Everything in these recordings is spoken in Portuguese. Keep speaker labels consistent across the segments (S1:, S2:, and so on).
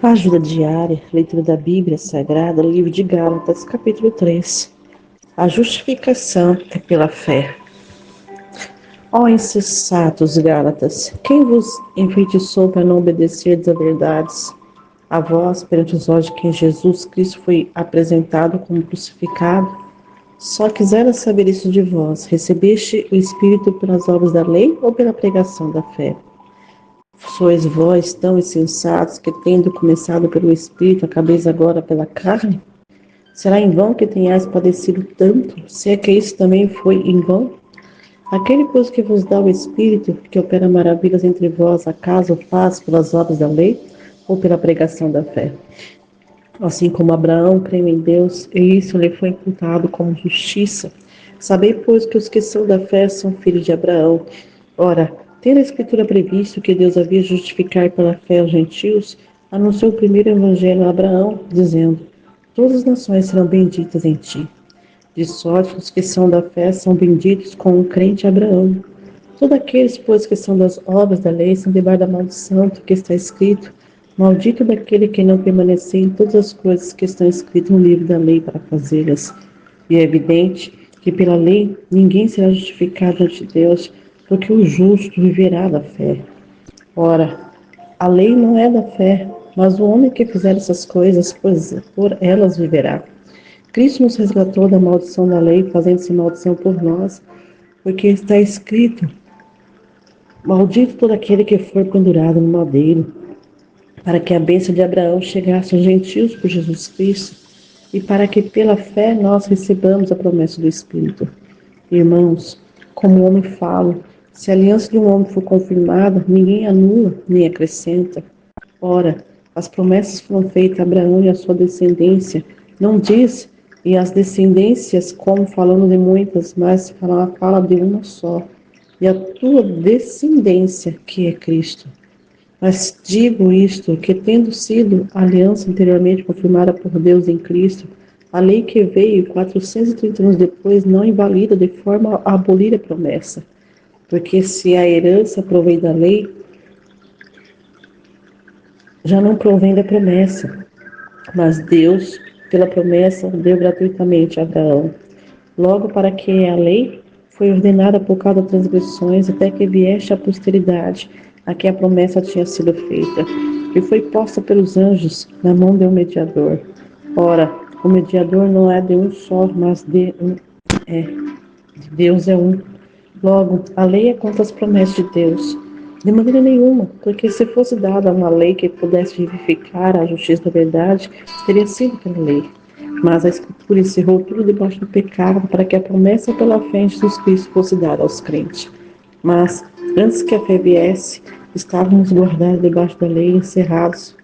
S1: Ajuda diária, leitura da Bíblia Sagrada, livro de Gálatas, capítulo 3. A justificação é pela fé. Ó insensatos Gálatas, quem vos enfeitiçou para não obedecerdes a verdades? A vós, perante os olhos de quem Jesus Cristo foi apresentado como crucificado, só quisera saber isso de vós: recebeste o Espírito pelas obras da lei ou pela pregação da fé? Sois vós tão insensatos que, tendo começado pelo Espírito, acabeis agora pela carne? Será em vão que tenhais padecido tanto, se é que isso também foi em vão? Aquele, pois, que vos dá o Espírito, que opera maravilhas entre vós, acaso faz pelas obras da lei ou pela pregação da fé? Assim como Abraão creu em Deus, e isso lhe foi imputado como justiça. Sabei, pois, que os que são da fé são filhos de Abraão. Ora, tendo a Escritura previsto que Deus havia justificar pela fé os gentios, anunciou o primeiro evangelho a Abraão, dizendo: todas as nações serão benditas em ti. De sorte que os que são da fé são benditos com o crente Abraão. Todos aqueles, pois, que são das obras da lei, são debaixo da maldição, porque está escrito: maldito daquele que não permanecer em todas as coisas que estão escritas no livro da lei para fazê-las. E é evidente que pela lei ninguém será justificado ante Deus, porque o justo viverá da fé. Ora, a lei não é da fé, mas o homem que fizer essas coisas, pois por elas viverá. Cristo nos resgatou da maldição da lei, fazendo-se maldição por nós, porque está escrito: maldito todo aquele que for pendurado no madeiro, para que a bênção de Abraão chegasse aos gentios por Jesus Cristo, e para que pela fé nós recebamos a promessa do Espírito. Irmãos, como o homem fala, se a aliança de um homem for confirmada, ninguém anula nem acrescenta. Ora, as promessas foram feitas a Abraão e a sua descendência. Não diz, e as descendências, como falando de muitas, mas fala de uma só, e a tua descendência, que é Cristo. Mas digo isto, que tendo sido a aliança anteriormente confirmada por Deus em Cristo, a lei que veio 430 anos depois não invalida de forma a abolir a promessa. Porque se a herança provém da lei, já não provém da promessa. Mas Deus, pela promessa, deu gratuitamente a Abraão. Logo, para que a lei foi ordenada por causa das transgressões, até que vieste a posteridade, a que a promessa tinha sido feita, e foi posta pelos anjos na mão de um mediador. Ora, o mediador não é de um só, mas Deus é um. Logo, a lei é contra as promessas de Deus. De maneira nenhuma, porque se fosse dada uma lei que pudesse vivificar a justiça da verdade, teria sido pela lei. Mas a Escritura encerrou tudo debaixo do pecado, para que a promessa pela fé em Jesus Cristo fosse dada aos crentes. Mas, antes que a fé viesse, estávamos guardados debaixo da lei, encerrados,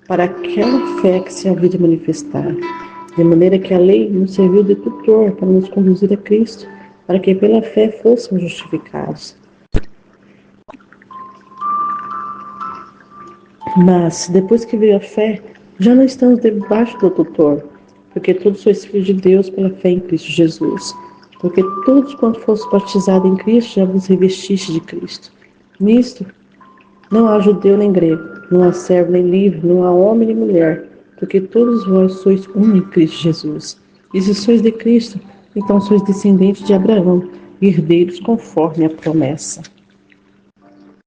S1: para aquela fé que se havia de manifestar. De maneira que a lei nos serviu de tutor para nos conduzir a Cristo, para que pela fé fôssemos justificados. Mas, depois que veio a fé, já não estamos debaixo do tutor, porque todos sois filhos de Deus pela fé em Cristo Jesus. Porque todos quanto fosse batizados em Cristo, já vos revestiste de Cristo. Nisto, não há judeu nem grego, não há servo nem livre, não há homem nem mulher, porque todos vós sois um em Cristo Jesus. E se sois de Cristo, então sois descendentes de Abraão, herdeiros conforme a promessa.